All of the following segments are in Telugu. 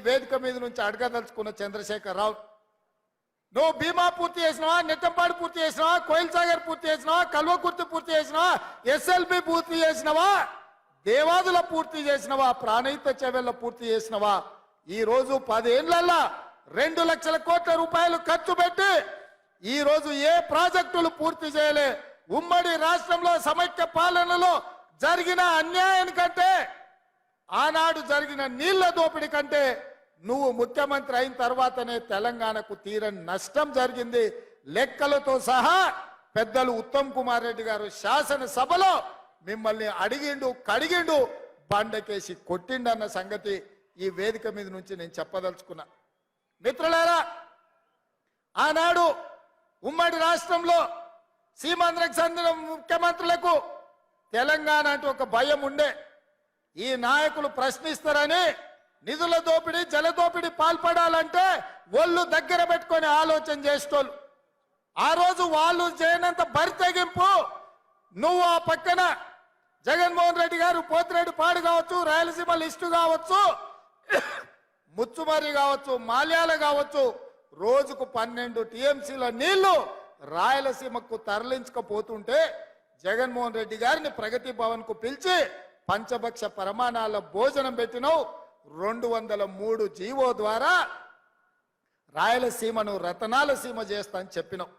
వేదిక మీద నుంచి అడగదలుచుకున్న చంద్రశేఖర్ రావు, నువ్వు భీమా పూర్తి చేసినావా, నెట్టంపాడు పూర్తి చేసినావా, కోయిల్ సాగర్ పూర్తి చేసినావా, కల్వకుర్తి పూర్తి చేసినావా, ఎస్ఎల్బి పూర్తి చేసినావా, దేవాదుల పూర్తి చేసినావా, ప్రాణహిత చెవెళ్ళ పూర్తి చేసినావా? ఈ రోజు 10 ఏళ్లలో 2 లక్షల కోట్ల రూపాయలు ఖర్చు పెట్టి ఈ రోజు ఏ ప్రాజెక్టులు పూర్తి చేయలే. ఉమ్మడి రాష్ట్రంలో సమైక్య పాలనలో జరిగిన అన్యాయానికంటే, ఆనాడు జరిగిన నీళ్ల దోపిడీ కంటే నువ్వు ముఖ్యమంత్రి అయిన తర్వాతనే తెలంగాణకు తీరని నష్టం జరిగింది. లెక్కలతో సహా పెద్దలు ఉత్తమ్ కుమార్ రెడ్డి గారు శాసనసభలో మిమ్మల్ని అడిగిండు, కడిగిండు, బండకేసి కొట్టిండన్న సంగతి ఈ వేదిక మీద నుంచి నేను చెప్పదలుచుకున్నా. మిత్రులారా, ఆనాడు ఉమ్మడి రాష్ట్రంలో సీమాంధ్రకు చెందిన ముఖ్యమంత్రులకు తెలంగాణ అంటే ఒక భయం ఉండే. ఈ నాయకులు ప్రశ్నిస్తారని నిధుల దోపిడీ, జల దోపిడీ పాల్పడాలంటే ఒళ్ళు దగ్గర పెట్టుకొని ఆలోచన చేసేటోళ్ళు. ఆ రోజు వాళ్ళు చేయనంత బరితెగింపు నువ్వు ఆ పక్కన జగన్మోహన్ రెడ్డి గారు పోతిరెడ్డి పాడు కావచ్చు, రాయలసీమ లిస్టు కావచ్చు, ముచ్చుమరి కావచ్చు, మాల్యాల కావచ్చు, రోజుకు 12 టీఎంసీల నీళ్లు రాయలసీమకు తరలించకపోతుంటే జగన్మోహన్ రెడ్డి గారిని ప్రగతి భవన్ కు పిలిచి పంచభక్ష ప్రమాణాల భోజనం పెట్టినావు. 203 జీవో ద్వారా రాయలసీమను రతనాల సీమ చేస్తా అని చెప్పినావు.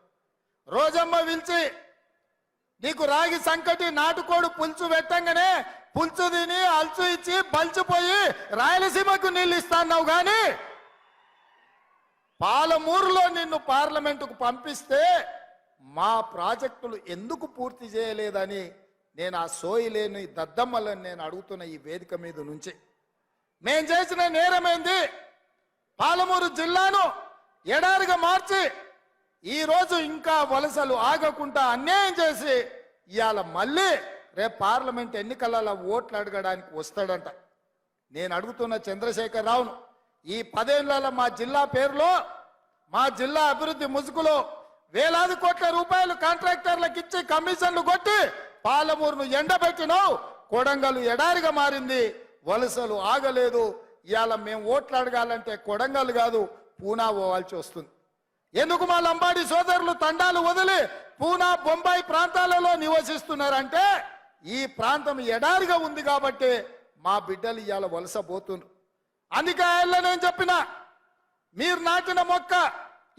రోజమ్మ పిలిచి నీకు రాగి సంకటి నాటుకోడు పులుసు పెట్టంగానే పులుసు తిని అల్చు ఇచ్చి బలిచిపోయి రాయలసీమకు నీళ్ళు ఇస్తాన్నావు. కానీ పాలమూరులో నిన్ను పార్లమెంటుకు పంపిస్తే మా ప్రాజెక్టులు ఎందుకు పూర్తి చేయలేదని నేను ఆ సోయిలేని దద్దమ్మలను నేను అడుగుతున్న ఈ వేదిక మీద నుంచి. మేం చేసిన నేరమైంది పాలమూరు జిల్లాను ఎడారిగా మార్చి ఈరోజు ఇంకా వలసలు ఆగకుండా అన్యాయం చేసి ఇవాళ మళ్ళీ రేపు పార్లమెంట్ ఎన్నికలలో ఓట్లు అడగడానికి వస్తాడంట. నేను అడుగుతున్న చంద్రశేఖర్ రావును, ఈ 10 ఏళ్లలో మా జిల్లా పేరులో, మా జిల్లా అభివృద్ధి ముసుగులో వేలాది కోట్ల రూపాయలు కాంట్రాక్టర్లకు ఇచ్చి కమిషన్లు కొట్టి పాలమూరును ఎండబెట్టినావు. కొడంగల్ ఎడారిగా మారింది, వలసలు ఆగలేదు. ఇవాళ మేము ఓట్లు అడగాలంటే కొడంగల్ కాదు పూనా పోవాల్సి వస్తుంది. ఎందుకు మా లంబాడి సోదరులు తండాలు వదిలి పూనా, బొంబాయి ప్రాంతాలలో నివసిస్తున్నారంటే ఈ ప్రాంతం ఎడారిగా ఉంది కాబట్టి మా బిడ్డలు ఇవాళ వలస పోతున్నారు. అందుకే నేను చెప్పిన, మీరు నాటిన మొక్క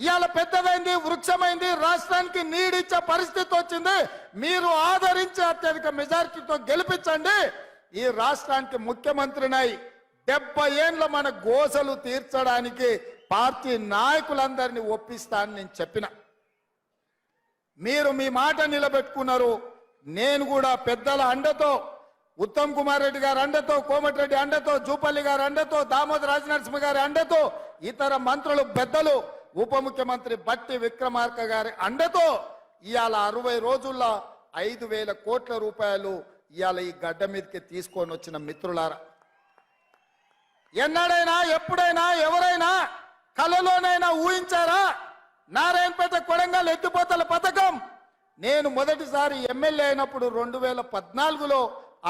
ఇవాళ పెద్దదైంది, వృక్షమైంది, రాష్ట్రానికి నీడిచ్చే పరిస్థితి వచ్చింది. మీరు ఆదరించి అత్యధిక మెజారిటీతో గెలిపించండి. ఈ రాష్ట్రానికి ముఖ్యమంత్రినై 70 ఏళ్ళ మన గోసలు తీర్చడానికి పార్టీ నాయకులందరినీ ఒప్పిస్తానని నేను చెప్పిన. మీరు మీ మాట నిలబెట్టుకున్నారు. నేను కూడా పెద్దల అండతో, ఉత్తమ్ కుమార్ రెడ్డి గారి అండతో, కోమటిరెడ్డి అండతో, జూపల్లి గారి అండతో, దామోదర్ రాజనరసింహ గారి అండతో, ఇతర మంత్రులు పెద్దలు, ఉప ముఖ్యమంత్రి బట్టి విక్రమార్క గారి అండతో ఇవాళ 60 రోజుల్లో 5,000 కోట్ల రూపాయలు ఇవాళ ఈ గడ్డ మీదకి తీసుకొని వచ్చిన మిత్రులారా, ఎన్నడైనా ఎప్పుడైనా ఎవరైనా కలలోనైనా ఊహించారా నారాయణపేట కొడంగల్ ఎత్తిపోతల పథకం? నేను మొదటిసారి ఎమ్మెల్యే అయినప్పుడు 2014లో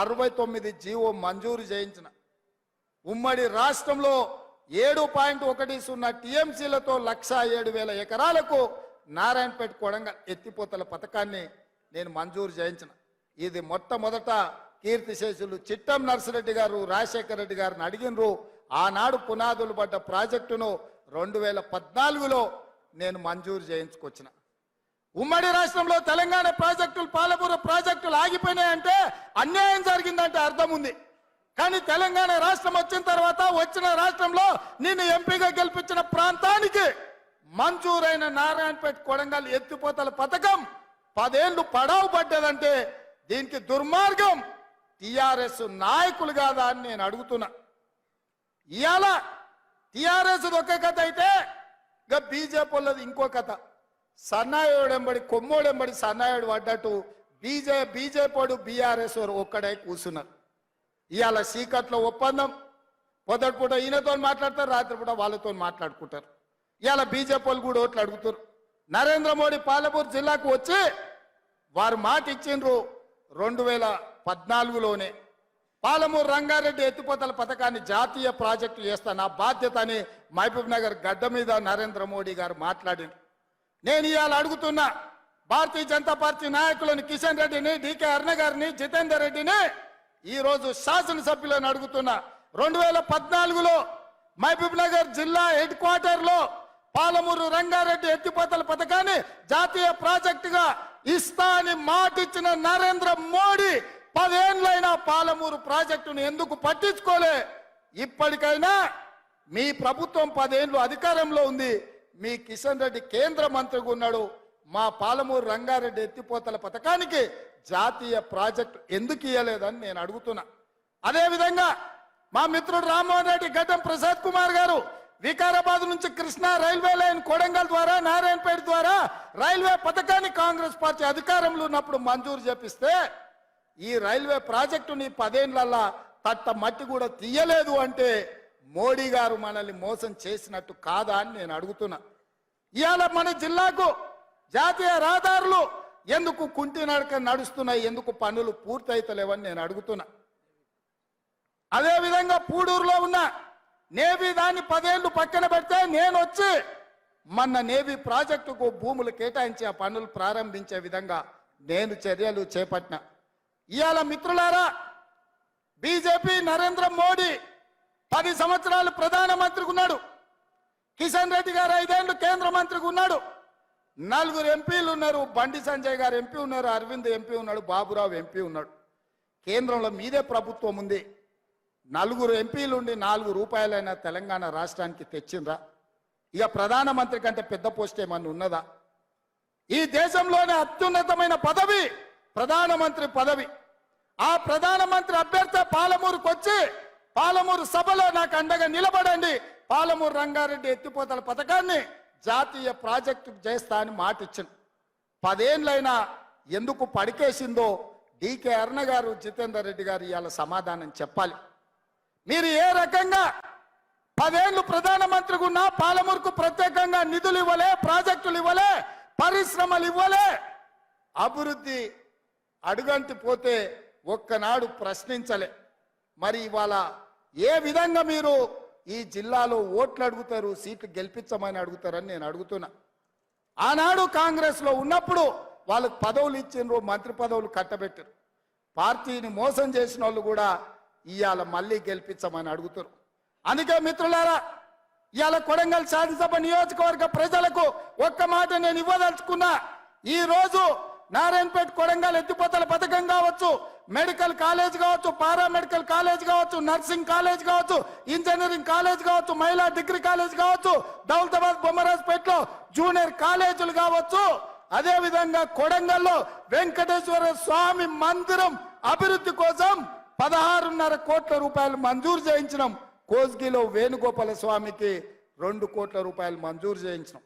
69 జీవో మంజూరు చేయించిన. ఉమ్మడి రాష్ట్రంలో 7.10 టీఎంసీలతో 107,000 ఎకరాలకు నారాయణపేట కొడంగల్ ఎత్తిపోతల పథకాన్ని నేను మంజూరు చేయించిన. ఇది మొట్టమొదట కీర్తిశేషులు చిట్టం నర్సిరెడ్డి గారు, రాజశేఖర రెడ్డి గారిని అడిగినరు. ఆనాడు పునాదులు పడ్డ ప్రాజెక్టును 2014లో నేను మంజూరు చేయించుకొచ్చిన. ఉమ్మడి రాష్ట్రంలో తెలంగాణ ప్రాజెక్టులు, పాలమూరు ప్రాజెక్టులు ఆగిపోయినాయంటే అన్యాయం జరిగిందంటే అర్థం ఉంది. కానీ తెలంగాణ రాష్ట్రం వచ్చిన తర్వాత వచ్చిన రాష్ట్రంలో నిన్ను ఎంపీగా గెలిపించిన ప్రాంతానికి మంజూరైన నారాయణపేట కొడంగల్ ఎత్తిపోతల పథకం 10 ఏళ్లు పడావు పడ్డదంటే దీనికి దుర్మార్గం టిఆర్ఎస్ నాయకులు కాదా అని నేను అడుగుతున్నా. ఇవాళ టిఆర్ఎస్ ఒక కథ అయితే ఇక బీజేపీ వాళ్ళది ఇంకో కథ. సన్నాయుడెంబడి కొమ్మోడెంబడి సన్నాయుడు పడ్డట్టు బీజేపీ బీఆర్ఎస్ ఒక్కడే కూర్చున్నారు. ఇవాళ సీకట్లో ఒప్పందం, పొద్దుపూట ఈయనతో మాట్లాడతారు, రాత్రిపూట వాళ్ళతో మాట్లాడుకుంటారు. ఇవాళ బీజేపీ వాళ్ళు కూడా ఓట్లు అడుగుతారు. నరేంద్ర మోడీ పాలమూరు జిల్లాకు వచ్చి వారు మాట ఇచ్చిండ్రు 2014లోనే. పాలమూరు రంగారెడ్డి ఎత్తిపోతల పథకాన్ని జాతీయ ప్రాజెక్టు చేస్తా, నా బాధ్యత అని మహబూబ్ నగర్ గడ్డ మీద నరేంద్ర మోడీ గారు మాట్లాడింది. నేను ఇవాళ అడుగుతున్నా భారతీయ జనతా పార్టీ నాయకులను కిషన్ రెడ్డిని, డికే అరుణ గారిని, జితేందర్ రెడ్డిని ఈ రోజు శాసనసభ్యులను అడుగుతున్నా. 2014లో మహబూబ్ నగర్ జిల్లా హెడ్ క్వార్టర్ లో పాలమూరు రంగారెడ్డి ఎత్తిపోతల పథకాన్ని జాతీయ ప్రాజెక్టుగా ఇస్తా అని మాటిచ్చిన నరేంద్ర మోడీ 10 ఏళ్లైనా పాలమూరు ప్రాజెక్టును ఎందుకు పట్టించుకోలే? ఇప్పటికైనా మీ ప్రభుత్వం 10 ఏళ్ళు అధికారంలో ఉంది, మీ కిషన్ రెడ్డి కేంద్ర మంత్రిగా ఉన్నాడు, మా పాలమూరు రంగారెడ్డి ఎత్తిపోతల పథకానికి జాతీయ ప్రాజెక్టు ఎందుకు ఇయ్యలేదని నేను అడుగుతున్నా. అదేవిధంగా మా మిత్రుడు రామ్మోహన్ రెడ్డి, గడ్డం ప్రసాద్ కుమార్ గారు వికారాబాద్ నుంచి కృష్ణా రైల్వే లైన్ కొడంగల్ ద్వారా నారాయణపేట ద్వారా రైల్వే పథకాన్ని కాంగ్రెస్ పార్టీ అధికారంలో ఉన్నప్పుడు మంజూరు చేపిస్తే ఈ రైల్వే ప్రాజెక్టుని 10 ఏళ్లల్లా తట్ట మట్టి కూడా తీయలేదు అంటే మోడీ గారు మనల్ని మోసం చేసినట్టు కాదా అని నేను అడుగుతున్నా. ఇవాళ మన జిల్లాకు జాతీయ రహదారులు ఎందుకు కుంటి నడక నడుస్తున్నాయి, ఎందుకు పనులు పూర్తయితలేవని నేను అడుగుతున్నా. అదేవిధంగా పూడూరులో ఉన్న నేవీ దాన్ని 10 ఏళ్ళు పక్కన పెడితే నేను వచ్చి మొన్న నేవీ ప్రాజెక్టుకు భూములు కేటాయించి ఆ పనులు ప్రారంభించే విధంగా నేను చర్యలు చేపట్టిన. ఇవాళ మిత్రులారా, బీజేపీ నరేంద్ర మోడీ 10 సంవత్సరాలు ప్రధానమంత్రిగా ఉన్నాడు, కిషన్ రెడ్డి గారు 5 ఏళ్ళు కేంద్ర మంత్రిగా ఉన్నాడు, 4 ఎంపీలు ఉన్నారు, బండి సంజయ్ గారు ఎంపీ ఉన్నారు, అరవింద్ ఎంపీ ఉన్నాడు, బాబురావు ఎంపీ ఉన్నాడు. కేంద్రంలో మీదే ప్రభుత్వం ఉంది. 4 ఎంపీలు ఉండి 4 రూపాయలైనా తెలంగాణ రాష్ట్రానికి తెచ్చిండ్రా? ఇక ప్రధానమంత్రి కంటే పెద్ద పోస్ట్ ఏమన్నా ఉన్నదా? ఈ దేశంలోనే అత్యున్నతమైన పదవి ప్రధానమంత్రి పదవి. ఆ ప్రధానమంత్రి అభ్యర్థి పాలమూరుకు వచ్చి పాలమూరు సభలో నాకు అండగా నిలబడండి, పాలమూరు రంగారెడ్డి ఎత్తిపోతల పథకాన్ని జాతీయ ప్రాజెక్టు చేస్తా అని మాట ఇచ్చింది. 10 ఏళ్ళైనా ఎందుకు పడికేసిందో డికే అరుణ గారు, జితేందర్ రెడ్డి గారు ఇవాళ సమాధానం చెప్పాలి. మీరు ఏ రకంగా 10 ఏళ్ళు ప్రధానమంత్రిగా ఉన్నా పాలమూరుకు ప్రత్యేకంగా నిధులు ఇవ్వలే, ప్రాజెక్టులు ఇవ్వలే, పరిశ్రమలు ఇవ్వలే, అభివృద్ధి అడుగంటి పోతే ఒక్కనాడు ప్రశ్నించలే. మరి ఇవాళ ఏ విధంగా మీరు ఈ జిల్లాలో ఓట్లు అడుగుతారు, సీట్లు గెలిపించమని అడుగుతారని నేను అడుగుతున్నా. ఆనాడు కాంగ్రెస్ లో ఉన్నప్పుడు వాళ్ళకు పదవులు ఇచ్చిండ్రు, మంత్రి పదవులు కట్టబెట్టారు. పార్టీని మోసం చేసిన వాళ్ళు కూడా ఇవాళ మళ్ళీ గెలిపించమని అడుగుతారు. అందుకే మిత్రులారా, ఇవాళ కొడంగల్ శాసనసభ నియోజకవర్గ ప్రజలకు ఒక్క మాట నేను ఇవ్వదలుచుకున్నా. ఈ రోజు నారాయణపేట కొడంగల్ ఎత్తిపోతల పథకం కావచ్చు, మెడికల్ కాలేజ్ కావచ్చు, పారామెడికల్ కాలేజ్ కావచ్చు, నర్సింగ్ కాలేజ్ కావచ్చు, ఇంజనీరింగ్ కాలేజ్ కావచ్చు, మహిళా డిగ్రీ కాలేజ్ కావచ్చు, దౌలతాబాద్ బొమ్మరాజ్పేటలో జూనియర్ కాలేజీలు కావచ్చు, అదే విధంగా కొడంగల్లో వెంకటేశ్వర స్వామి మందిరం అభివృద్ధి కోసం 16.5 కోట్ల రూపాయలు మంజూరు చేయించినాం. కోస్గిలో వేణుగోపాల స్వామికి 2 కోట్ల రూపాయలు మంజూరు చేయించినాం.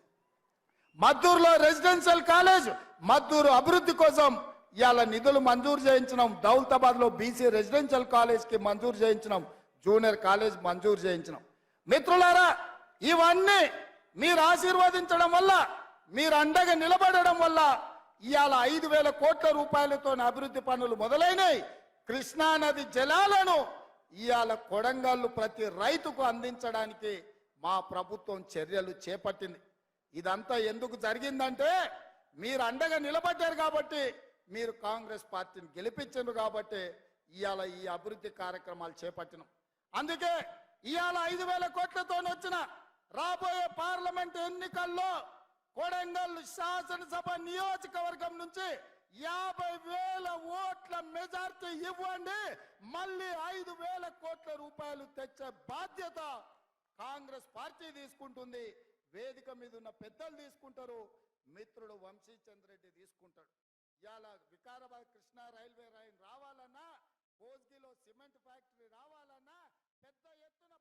మద్దూరులో రెసిడెన్షియల్ కాలేజ్ మద్దూరు అభివృద్ధి కోసం ఇవాళ నిధులు మంజూరు చేయించినాం. దౌలతాబాద్ లో బీసీ రెసిడెన్షియల్ కాలేజ్ కి మంజూరు చేయించినాం, జూనియర్ కాలేజ్ మంజూరు చేయించినాం. మిత్రులారా, ఇవన్నీ మీరు ఆశీర్వదించడం వల్ల, మీరు అండగా నిలబడడం వల్ల ఇవాళ 5,000 కోట్ల రూపాయలతో అభివృద్ధి పనులు మొదలైనవి. కృష్ణానది జలాలను ఇవాళ కొడంగల్లు ప్రతి రైతుకు అందించడానికి మా ప్రభుత్వం చర్యలు చేపట్టింది. ఇదంతా ఎందుకు జరిగిందంటే మీరు అండగా నిలబడ్డారు కాబట్టి, మీరు కాంగ్రెస్ పార్టీని గెలిపించారు కాబట్టి ఇవాళ ఈ అభివృద్ధి కార్యక్రమాలు చేపట్టినాం. అందుకే ఇవాళ 5,000 కోట్లతో వచ్చిన రాబోయే పార్లమెంట్ ఎన్నికల్లో కొడంగల్ శాసనసభ నియోజకవర్గం నుంచి 50,000 ఓట్ల మెజార్టీ ఇవ్వండి, మళ్ళీ 5,000 కోట్ల రూపాయలు తెచ్చే బాధ్యత కాంగ్రెస్ పార్టీ తీసుకుంటుంది. వేదిక మీద ఉన్న పెద్దలు తీసుకుంటారు, మిత్రుడు వంశీచంద్ర రెడ్డి తీసుకుంటాడు. ఇవాళ వికారాబాద్ కృష్ణా రైల్వే లైన్ రావాలన్నా, కోస్గిలో సిమెంట్ ఫ్యాక్టరీ రావాలన్నా, పెద్ద ఎత్తున